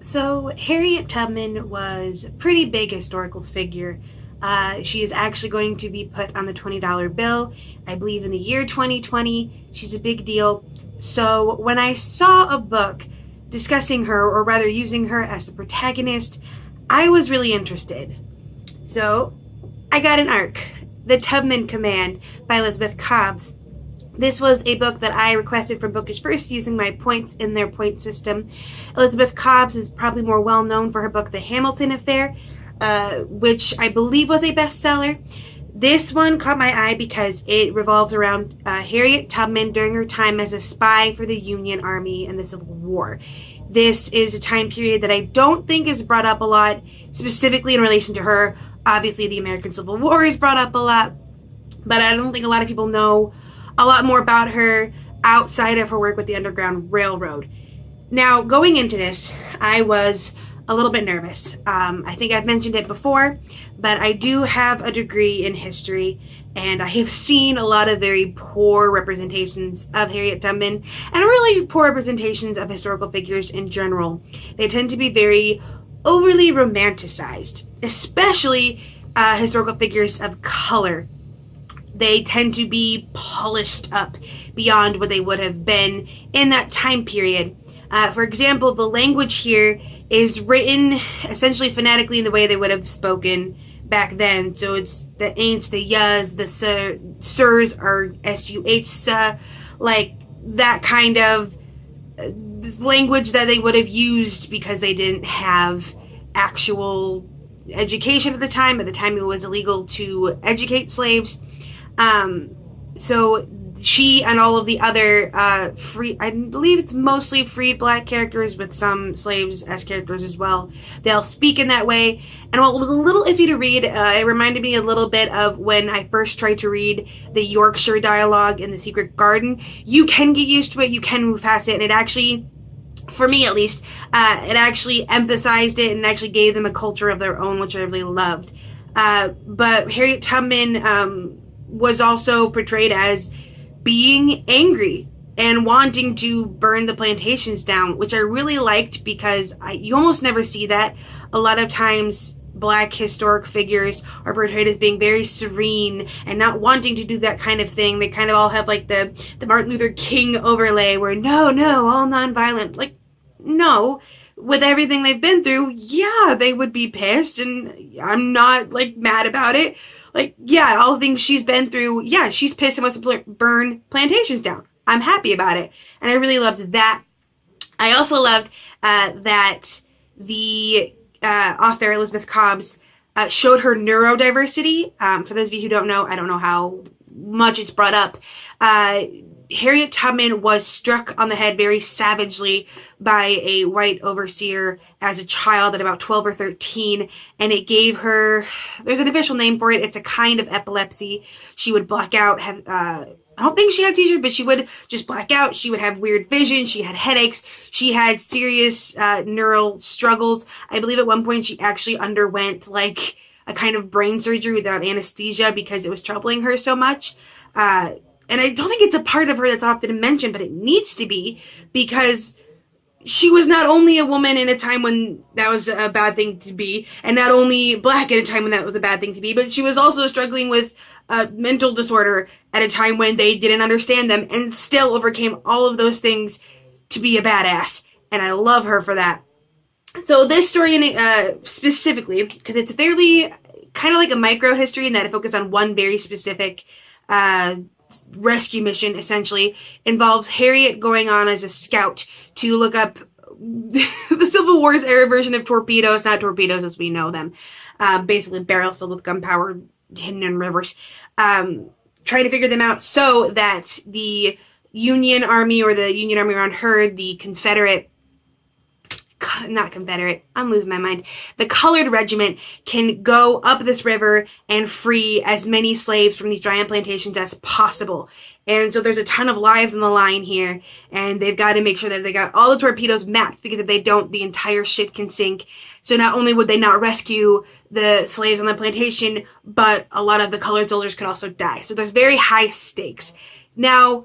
So Harriet Tubman was a pretty big historical figure. She is actually going to be put on the $20 bill, I believe in the year 2020. She's a big deal. So when I saw a book discussing her, or rather using her as the protagonist, I was really interested. So I got an ARC, The Tubman Command by Elizabeth Cobbs. This was a book that I requested from Bookish First using my points in their point system. Elizabeth Cobbs is probably more well known for her book The Hamilton Affair, which I believe was a bestseller. This one caught my eye because it revolves around Harriet Tubman during her time as a spy for the Union Army in the Civil War. This is a time period that I don't think is brought up a lot, specifically in relation to her. Obviously, the American Civil War is brought up a lot, but I don't think a lot of people know a lot more about her outside of her work with the Underground Railroad. Now, going into this, I was a little bit nervous. I think I've mentioned it before, but I do have a degree in history, and I have seen a lot of very poor representations of Harriet Tubman, and really poor representations of historical figures in general. They tend to be very overly romanticized, especially historical figures of color. They tend to be polished up beyond what they would have been in that time period. For example, the language here is written essentially phonetically in the way they would have spoken back then. So it's the ain'ts, the yas, the sirs are S-U-H, like that kind of language that they would have used because they didn't have actual education at the time. At the time, it was illegal to educate slaves. So she and all of the other I believe it's mostly freed black characters with some slaves as characters as well, they'll speak in that way. And while it was a little iffy to read, it reminded me a little bit of when I first tried to read the Yorkshire dialogue in The Secret Garden. You can get used to it, you can move past it, and it actually, for me at least, it actually emphasized it and actually gave them a culture of their own, which I really loved. But Harriet Tubman was also portrayed as being angry and wanting to burn the plantations down, which I really liked because you almost never see that. A lot of times black historic figures are portrayed as being very serene and not wanting to do that kind of thing. They kind of all have like the Martin Luther King overlay where no, all nonviolent. Like, no, with everything they've been through, yeah, they would be pissed, and I'm not like mad about it. Like, yeah, all the things she's been through, yeah, she's pissed and wants to burn plantations down. I'm happy about it. And I really loved that. I also loved that the author, Elizabeth Cobbs, showed her neurodiversity. For those of you who don't know, I don't know how much it's brought up. Harriet Tubman was struck on the head very savagely by a white overseer as a child at about 12 or 13, and it gave her, there's an official name for it, it's a kind of epilepsy. She would black out, I don't think she had seizures, but she would just black out. She would have weird vision. She had headaches. She had serious neural struggles. I believe at one point she actually underwent like a kind of brain surgery without anesthesia because it was troubling her so much. And I don't think it's a part of her that's often mentioned, but it needs to be, because she was not only a woman in a time when that was a bad thing to be, and not only black at a time when that was a bad thing to be, but she was also struggling with a mental disorder at a time when they didn't understand them, and still overcame all of those things to be a badass. And I love her for that. So this story specifically, because it's fairly kind of like a micro history in that it focused on one very specific rescue mission, essentially, involves Harriet going on as a scout to look up the Civil War's era version of torpedoes, not torpedoes as we know them, basically barrels filled with gunpowder hidden in rivers, trying to figure them out so that the Union Army, or the Union Army around her, the I'm losing my mind. The colored regiment can go up this river and free as many slaves from these giant plantations as possible. And so there's a ton of lives on the line here, and they've got to make sure that they got all the torpedoes mapped, because if they don't, the entire ship can sink. So not only would they not rescue the slaves on the plantation, but a lot of the colored soldiers could also die. So there's very high stakes. Now,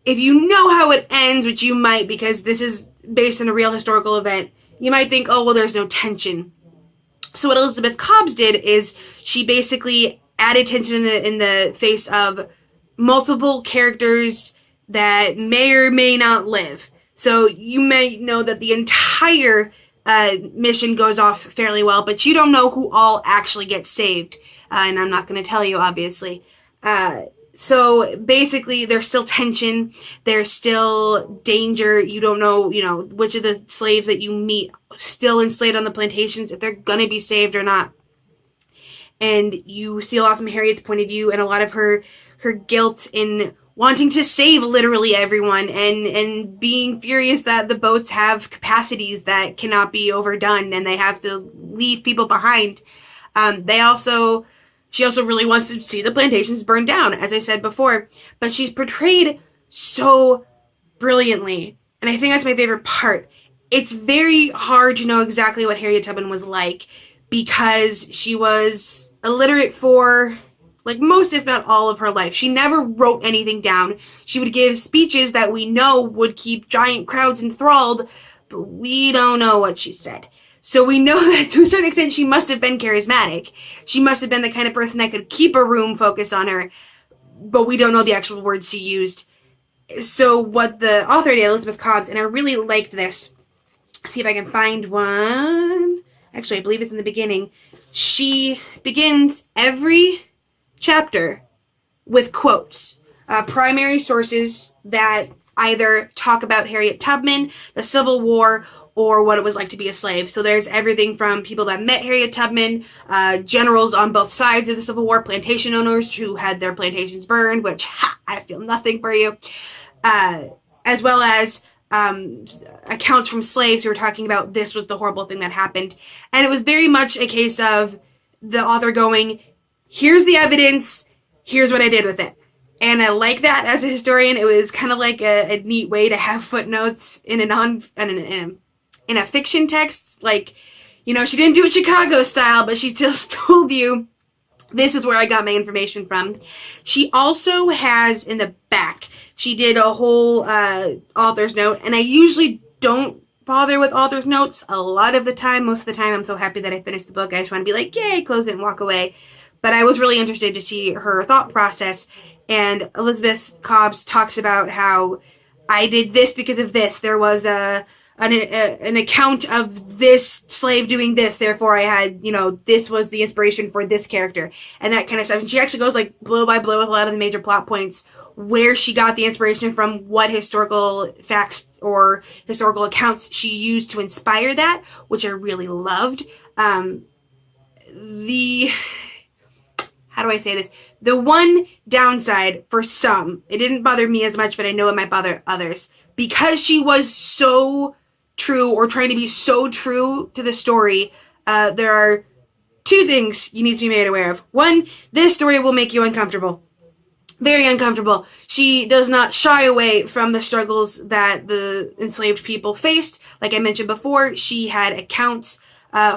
if you know how it ends, which you might because this is based on a real historical event, you might think, oh, well, there's no tension. So what Elizabeth Cobbs did is she basically added tension in the face of multiple characters that may or may not live. So you may know that the entire mission goes off fairly well, but you don't know who all actually gets saved. And I'm not going to tell you, obviously. So basically, there's still tension. There's still danger. You don't know, which of the slaves that you meet still enslaved on the plantations, if they're going to be saved or not. And you see a lot from Harriet's point of view and a lot of her guilt in wanting to save literally everyone and being furious that the boats have capacities that cannot be overdone and they have to leave people behind. She also really wants to see the plantations burned down, as I said before, but she's portrayed so brilliantly. And I think that's my favorite part. It's very hard to know exactly what Harriet Tubman was like because she was illiterate for like most, if not all, of her life. She never wrote anything down. She would give speeches that we know would keep giant crowds enthralled, but we don't know what she said. So we know that to a certain extent she must have been charismatic. She must have been the kind of person that could keep a room focused on her, but we don't know the actual words she used. So what the author did, Elizabeth Cobbs, and I really liked this. See if I can find one. Actually, I believe it's in the beginning. She begins every chapter with quotes, primary sources that either talk about Harriet Tubman, the Civil War, or what it was like to be a slave. So there's everything from people that met Harriet Tubman, generals on both sides of the Civil War, plantation owners who had their plantations burned, which, I feel nothing for you, as well as accounts from slaves who were talking about this was the horrible thing that happened. And it was very much a case of the author going, here's the evidence, here's what I did with it. And I like that as a historian. It was kind of like a neat way to have footnotes in a fiction text. Like, she didn't do it Chicago style, but she still told you this is where I got my information from. She also has in the back, she did a whole author's note, and I usually don't bother with author's notes a lot of the time. Most of the time, I'm so happy that I finished the book. I just want to be like, yay, close it and walk away. But I was really interested to see her thought process. And Elizabeth Cobbs talks about how I did this because of this. There was an account of this slave doing this. Therefore, I had, this was the inspiration for this character and that kind of stuff. And she actually goes like blow by blow with a lot of the major plot points where she got the inspiration from, what historical facts or historical accounts she used to inspire that, which I really loved. How do I say this? The one downside for some, it didn't bother me as much, but I know it might bother others. Because she was so true, or trying to be so true to the story, there are two things you need to be made aware of. One, this story will make you uncomfortable. Very uncomfortable. She does not shy away from the struggles that the enslaved people faced. Like I mentioned before, she had accounts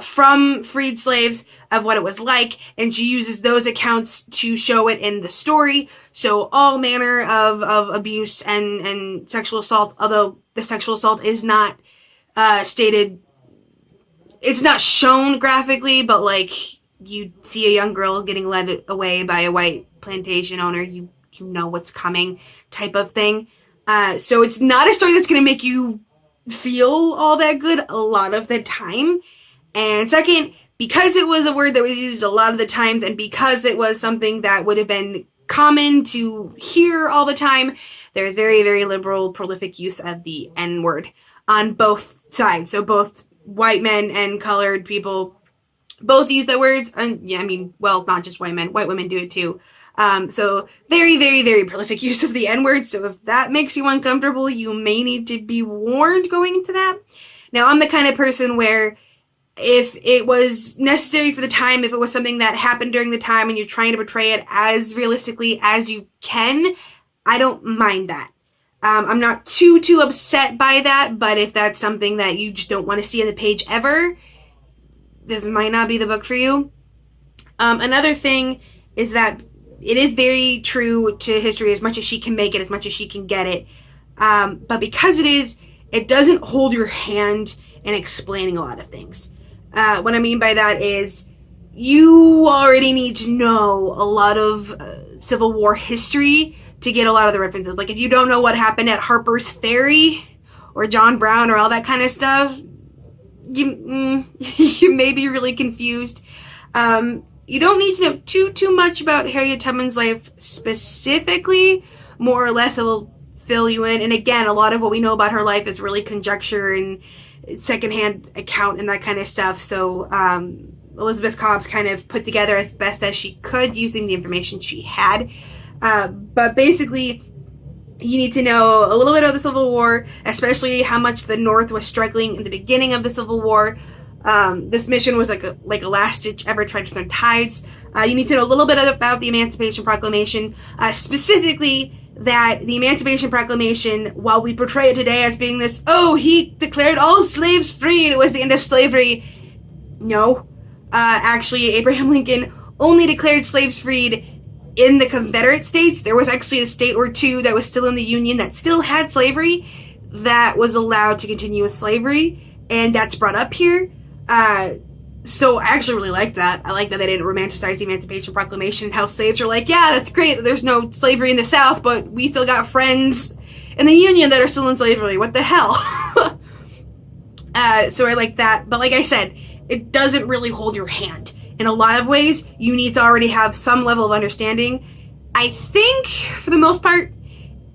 from freed slaves of what it was like, and she uses those accounts to show it in the story. So all manner of abuse and sexual assault, although the sexual assault is not stated, it's not shown graphically, but like you see a young girl getting led away by a white plantation owner, you know what's coming type of thing. So it's not a story that's going to make you feel all that good a lot of the time. And second, because it was a word that was used a lot of the times, and because it was something that would have been common to hear all the time, there's very, very liberal, prolific use of the N-word on both sides. So both white men and colored people both use that word. Not just white men, white women do it too. So very, very, very prolific use of the N-word. So if that makes you uncomfortable, you may need to be warned going into that. Now, I'm the kind of person where if it was necessary for the time, if it was something that happened during the time and you're trying to portray it as realistically as you can, I don't mind that. I'm not too upset by that, but if that's something that you just don't want to see on the page ever, this might not be the book for you. Another thing is that it is very true to history as much as she can make it, as much as she can get it. But because it doesn't hold your hand and explaining a lot of things. What I mean by that is you already need to know a lot of Civil War history to get a lot of the references. Like, if you don't know what happened at Harper's Ferry or John Brown or all that kind of stuff, you may be really confused. You don't need to know too much about Harriet Tubman's life specifically. More or less, it'll fill you in. And again, a lot of what we know about her life is really conjecture and secondhand account and that kind of stuff. So Elizabeth Cobbs kind of put together as best as she could using the information she had. But basically, you need to know a little bit of the Civil War, especially how much the North was struggling in the beginning of the Civil War. This mission was like a last-ditch effort trying to turn tides. You need to know a little bit about the Emancipation Proclamation, specifically that the Emancipation Proclamation, while we portray it today as being this, oh, he declared all slaves free and it was the end of slavery. No. Actually, Abraham Lincoln only declared slaves freed in the Confederate States. There was actually a state or two that was still in the Union that still had slavery that was allowed to continue with slavery, and that's brought up here. So I actually really like that. I like that they didn't romanticize the Emancipation Proclamation and how slaves are like, yeah, that's great that there's no slavery in the South, but we still got friends in the Union that are still in slavery. What the hell? So I like that. But like I said, it doesn't really hold your hand. In a lot of ways, you need to already have some level of understanding. I think, for the most part,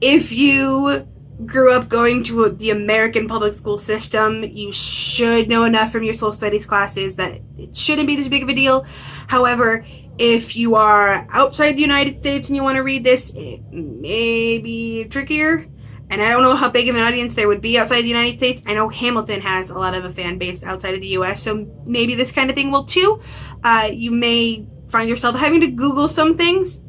if you grew up going to the American public school system, you should know enough from your social studies classes that it shouldn't be this big of a deal. However, if you are outside the United States and you want to read this, it may be trickier. And I don't know how big of an audience there would be outside the United States. I know Hamilton has a lot of a fan base outside of the US, so maybe this kind of thing will too. You may find yourself having to Google some things.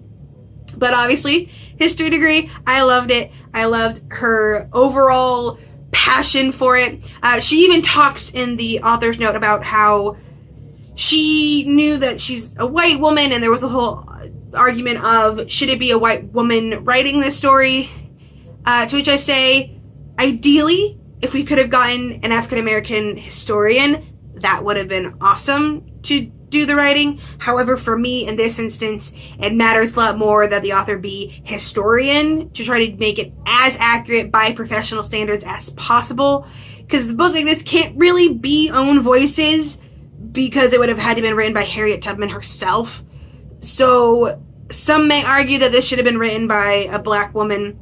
But obviously, history degree, I loved it. I loved her overall passion for it. She even talks in the author's note about how she knew that she's a white woman, and there was a whole argument of, should it be a white woman writing this story? To which I say, ideally, if we could have gotten an African-American historian, that would have been awesome to do the writing. However, for me, in this instance, it matters a lot more that the author be historian to try to make it as accurate by professional standards as possible. Because the book like this can't really be own voices, because it would have had to been written by Harriet Tubman herself. So some may argue that this should have been written by a black woman,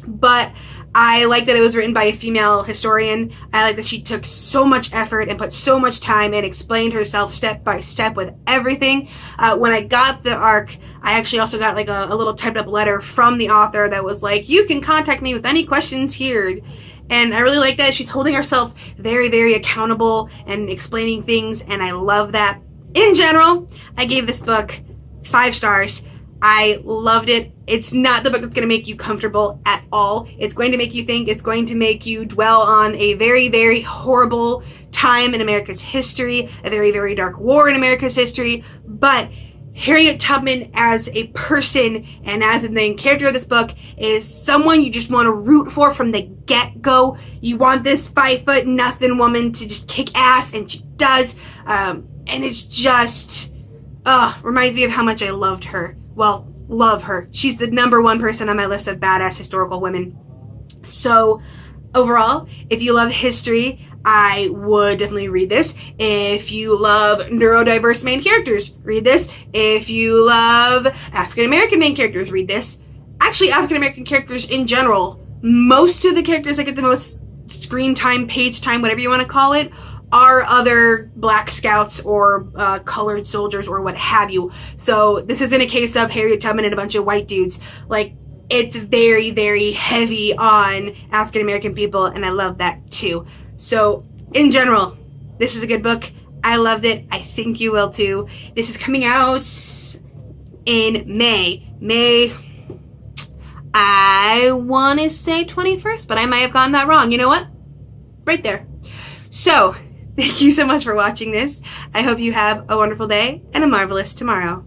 but I like that it was written by a female historian. I like that she took so much effort and put so much time and explained herself step by step with everything. When I got the arc, I actually also got like a little typed up letter from the author that was like, you can contact me with any questions here. And I really like that. She's holding herself very, very accountable and explaining things, and I love that. In general, I gave this book 5 stars. I loved it. It's not the book that's going to make you comfortable at all. It's going to make you think. It's going to make you dwell on a very, very horrible time in America's history, a very, very dark war in America's history. But Harriet Tubman as a person and as the main character of this book is someone you just want to root for from the get-go. You want this 5'0" woman to just kick ass, and she does. And it's just, reminds me of how much I loved her. Well, love her. She's the #1 person on my list of badass historical women. So, overall, if you love history, I would definitely read this. If you love neurodiverse main characters, read this. If you love African-American main characters, read this. Actually, African-American characters in general, most of the characters that get the most screen time, page time, whatever you want to call it, are other black scouts or colored soldiers or what have you. So this isn't a case of Harriet Tubman and a bunch of white dudes. Like, it's very, very heavy on African-American people, and I love that too. So, in general, this is a good book. I loved it. I think you will too. This is coming out in May. I want to say 21st, but I might have gotten that wrong. You know what? Right there. So, thank you so much for watching this. I hope you have a wonderful day and a marvelous tomorrow.